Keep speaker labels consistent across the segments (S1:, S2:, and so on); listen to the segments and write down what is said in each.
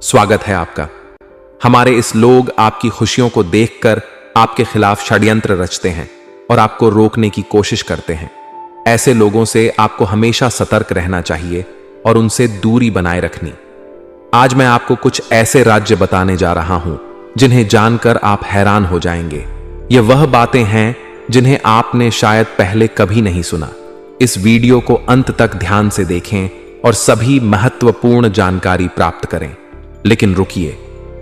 S1: स्वागत है आपका। हमारे इस लोग आपकी खुशियों को देखकर आपके खिलाफ षड्यंत्र रचते हैं और आपको रोकने की कोशिश करते हैं। ऐसे लोगों से आपको हमेशा सतर्क रहना चाहिए और उनसे दूरी बनाए रखनी। आज मैं आपको कुछ ऐसे राज्य बताने जा रहा हूं जिन्हें जानकर आप हैरान हो जाएंगे। ये वह बातें हैं जिन्हें आपने शायद पहले कभी नहीं सुना। इस वीडियो को अंत तक ध्यान से देखें और सभी महत्वपूर्ण जानकारी प्राप्त करें। लेकिन रुकिए,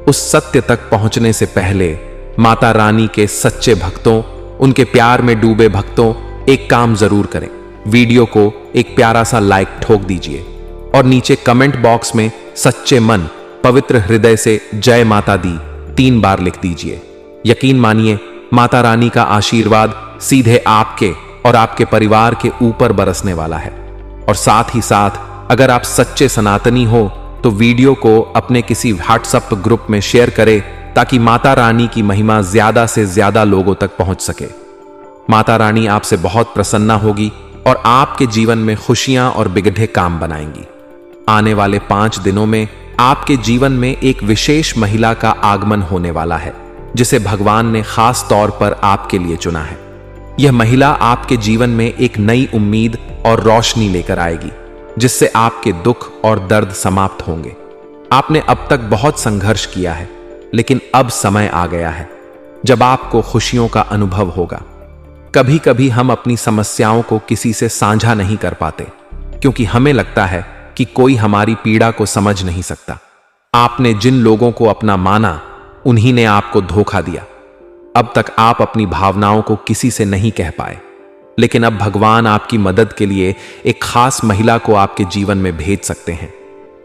S1: उस सत्य तक पहुंचने से पहले माता रानी के सच्चे भक्तों, उनके प्यार में डूबे भक्तों, एक काम जरूर करें। वीडियो को एक प्यारा सा लाइक ठोक दीजिए और नीचे कमेंट बॉक्स में सच्चे मन, पवित्र हृदय से जय माता दी 3 बार लिख दीजिए। यकीन मानिए, माता रानी का आशीर्वाद सीधे आपके और आपके परिवार के ऊपर बरसने वाला है। और साथ ही साथ अगर आप सच्चे सनातनी हो तो वीडियो को अपने किसी व्हाट्सएप ग्रुप में शेयर करें ताकि माता रानी की महिमा ज्यादा से ज्यादा लोगों तक पहुंच सके। माता रानी आपसे बहुत प्रसन्न होगी और आपके जीवन में खुशियां और बिगड़े काम बनाएंगी। आने वाले 5 दिनों में आपके जीवन में एक विशेष महिला का आगमन होने वाला है जिसे भगवान ने खास तौर पर आपके लिए चुना है। यह महिला आपके जीवन में एक नई उम्मीद और रोशनी लेकर आएगी जिससे आपके दुख और दर्द समाप्त होंगे। आपने अब तक बहुत संघर्ष किया है, लेकिन अब समय आ गया है जब आपको खुशियों का अनुभव होगा। कभी कभी हम अपनी समस्याओं को किसी से साझा नहीं कर पाते क्योंकि हमें लगता है कि कोई हमारी पीड़ा को समझ नहीं सकता। आपने जिन लोगों को अपना माना, उन्हीं ने आपको धोखा दिया। अब तक आप अपनी भावनाओं को किसी से नहीं कह पाए, लेकिन अब भगवान आपकी मदद के लिए एक खास महिला को आपके जीवन में भेज सकते हैं।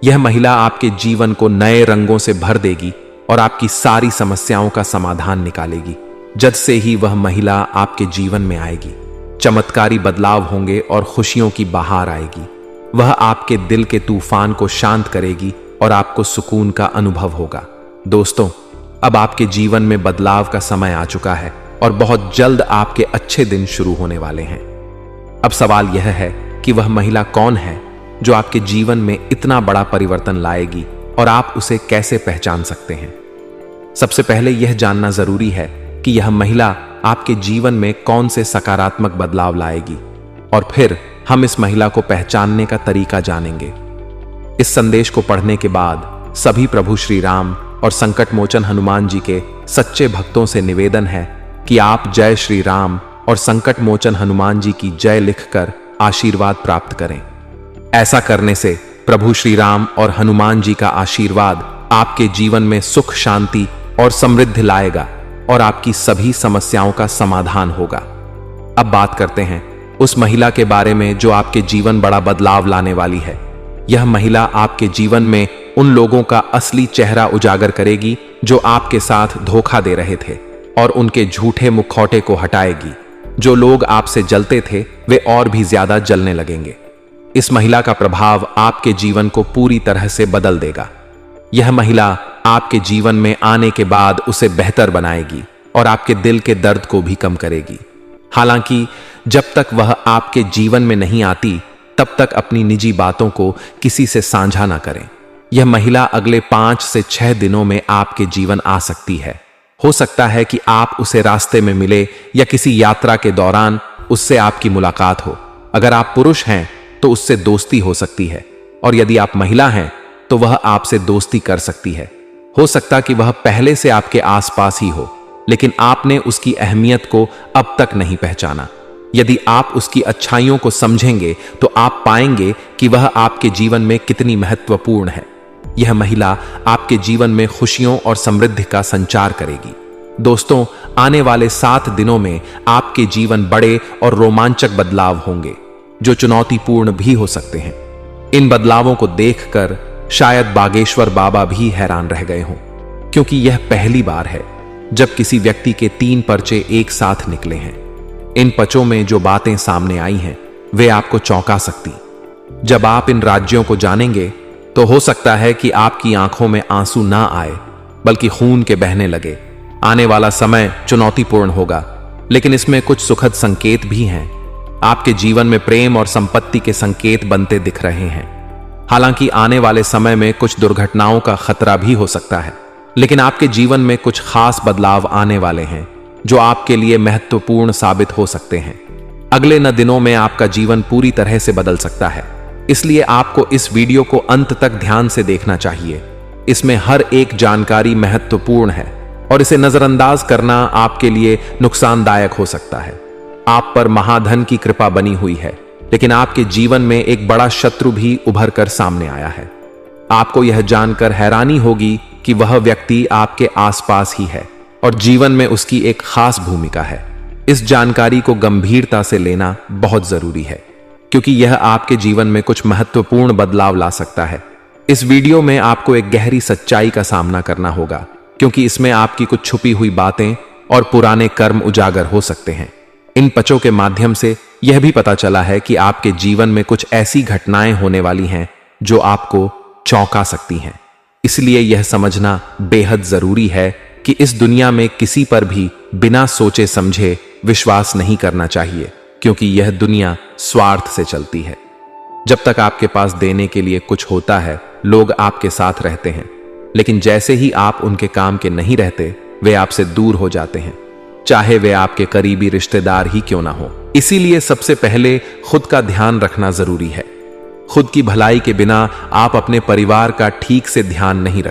S1: यह महिला आपके जीवन को नए रंगों से भर देगी और आपकी सारी समस्याओं का समाधान निकालेगी। जब से ही वह महिला आपके जीवन में आएगी, चमत्कारी बदलाव होंगे और खुशियों की बहार आएगी। वह आपके दिल के तूफान को शांत करेगी और आपको सुकून का अनुभव होगा। दोस्तों, अब आपके जीवन में बदलाव का समय आ चुका है और बहुत जल्द आपके अच्छे दिन शुरू होने वाले हैं। अब सवाल यह है कि वह महिला कौन है जो आपके जीवन में इतना बड़ा परिवर्तन लाएगी और आप उसे कैसे पहचान सकते हैं। सबसे पहले यह जानना जरूरी है कि यह महिला आपके जीवन में कौन से सकारात्मक बदलाव लाएगी, और फिर हम इस महिला को पहचानने का तरीका जानेंगे। इस संदेश को पढ़ने के बाद सभी प्रभु श्री राम और संकट मोचन हनुमान जी के सच्चे भक्तों से निवेदन है कि आप जय श्री राम और संकट मोचन हनुमान जी की जय लिखकर आशीर्वाद प्राप्त करें। ऐसा करने से प्रभु श्री राम और हनुमान जी का आशीर्वाद आपके जीवन में सुख, शांति और समृद्धि लाएगा और आपकी सभी समस्याओं का समाधान होगा। अब बात करते हैं उस महिला के बारे में जो आपके जीवन बड़ा बदलाव लाने वाली है। यह महिला आपके जीवन में उन लोगों का असली चेहरा उजागर करेगी जो आपके साथ धोखा दे रहे थे, और उनके झूठे मुखौटे को हटाएगी। जो लोग आपसे जलते थे वे और भी ज्यादा जलने लगेंगे। इस महिला का प्रभाव आपके जीवन को पूरी तरह से बदल देगा। यह महिला आपके जीवन में आने के बाद उसे बेहतर बनाएगी और आपके दिल के दर्द को भी कम करेगी। हालांकि जब तक वह आपके जीवन में नहीं आती, तब तक अपनी निजी बातों को किसी से साझा ना करें। यह महिला अगले 5 से 6 दिनों में आपके जीवन आ सकती है। हो सकता है कि आप उसे रास्ते में मिले या किसी यात्रा के दौरान उससे आपकी मुलाकात हो। अगर आप पुरुष हैं तो उससे दोस्ती हो सकती है, और यदि आप महिला हैं तो वह आपसे दोस्ती कर सकती है। हो सकता कि वह पहले से आपके आसपास ही हो, लेकिन आपने उसकी अहमियत को अब तक नहीं पहचाना। यदि आप उसकी अच्छाइयों को समझेंगे तो आप पाएंगे कि वह आपके जीवन में कितनी महत्वपूर्ण है। यह महिला आपके जीवन में खुशियों और समृद्धि का संचार करेगी। दोस्तों, आने वाले 7 दिनों में आपके जीवन बड़े और रोमांचक बदलाव होंगे जो चुनौतीपूर्ण भी हो सकते हैं। इन बदलावों को देखकर शायद बागेश्वर बाबा भी हैरान रह गए हों, क्योंकि यह पहली बार है जब किसी व्यक्ति के 3 पर्चे एक साथ निकले हैं। इन पर्चों में जो बातें सामने आई हैं वे आपको चौंका सकती। जब आप इन राज्यों को जानेंगे तो हो सकता है कि आपकी आंखों में आंसू ना आए, बल्कि खून के बहने लगे। आने वाला समय चुनौतीपूर्ण होगा, लेकिन इसमें कुछ सुखद संकेत भी हैं। आपके जीवन में प्रेम और संपत्ति के संकेत बनते दिख रहे हैं। हालांकि आने वाले समय में कुछ दुर्घटनाओं का खतरा भी हो सकता है, लेकिन आपके जीवन में कुछ खास बदलाव आने वाले हैं जो आपके लिए महत्वपूर्ण साबित हो सकते हैं। अगले न दिनों में आपका जीवन पूरी तरह से बदल सकता है, इसलिए आपको इस वीडियो को अंत तक ध्यान से देखना चाहिए। इसमें हर एक जानकारी महत्वपूर्ण है और इसे नजरअंदाज करना आपके लिए नुकसानदायक हो सकता है। आप पर महाधन की कृपा बनी हुई है, लेकिन आपके जीवन में एक बड़ा शत्रु भी उभर कर सामने आया है। आपको यह जानकर हैरानी होगी कि वह व्यक्ति आपके आसपास ही है और जीवन में उसकी एक खास भूमिका है। इस जानकारी को गंभीरता से लेना बहुत जरूरी है, क्योंकि यह आपके जीवन में कुछ महत्वपूर्ण बदलाव ला सकता है। इस वीडियो में आपको एक गहरी सच्चाई का सामना करना होगा, क्योंकि इसमें आपकी कुछ छुपी हुई बातें और पुराने कर्म उजागर हो सकते हैं। इन पचों के माध्यम से यह भी पता चला है कि आपके जीवन में कुछ ऐसी घटनाएं होने वाली हैं जो आपको चौंका सकती हैं। इसलिए यह समझना बेहद जरूरी है कि इस दुनिया में किसी पर भी बिना सोचे समझे विश्वास नहीं करना चाहिए, क्योंकि यह दुनिया स्वार्थ से चलती है। जब तक आपके पास देने के लिए कुछ होता है, लोग आपके साथ रहते हैं, लेकिन जैसे ही आप उनके काम के नहीं रहते, वे आपसे दूर हो जाते हैं, चाहे वे आपके करीबी रिश्तेदार ही क्यों ना हो। इसीलिए सबसे पहले खुद का ध्यान रखना जरूरी है। खुद की भलाई के बिना आप अपने परिवार का ठीक से ध्यान नहीं रख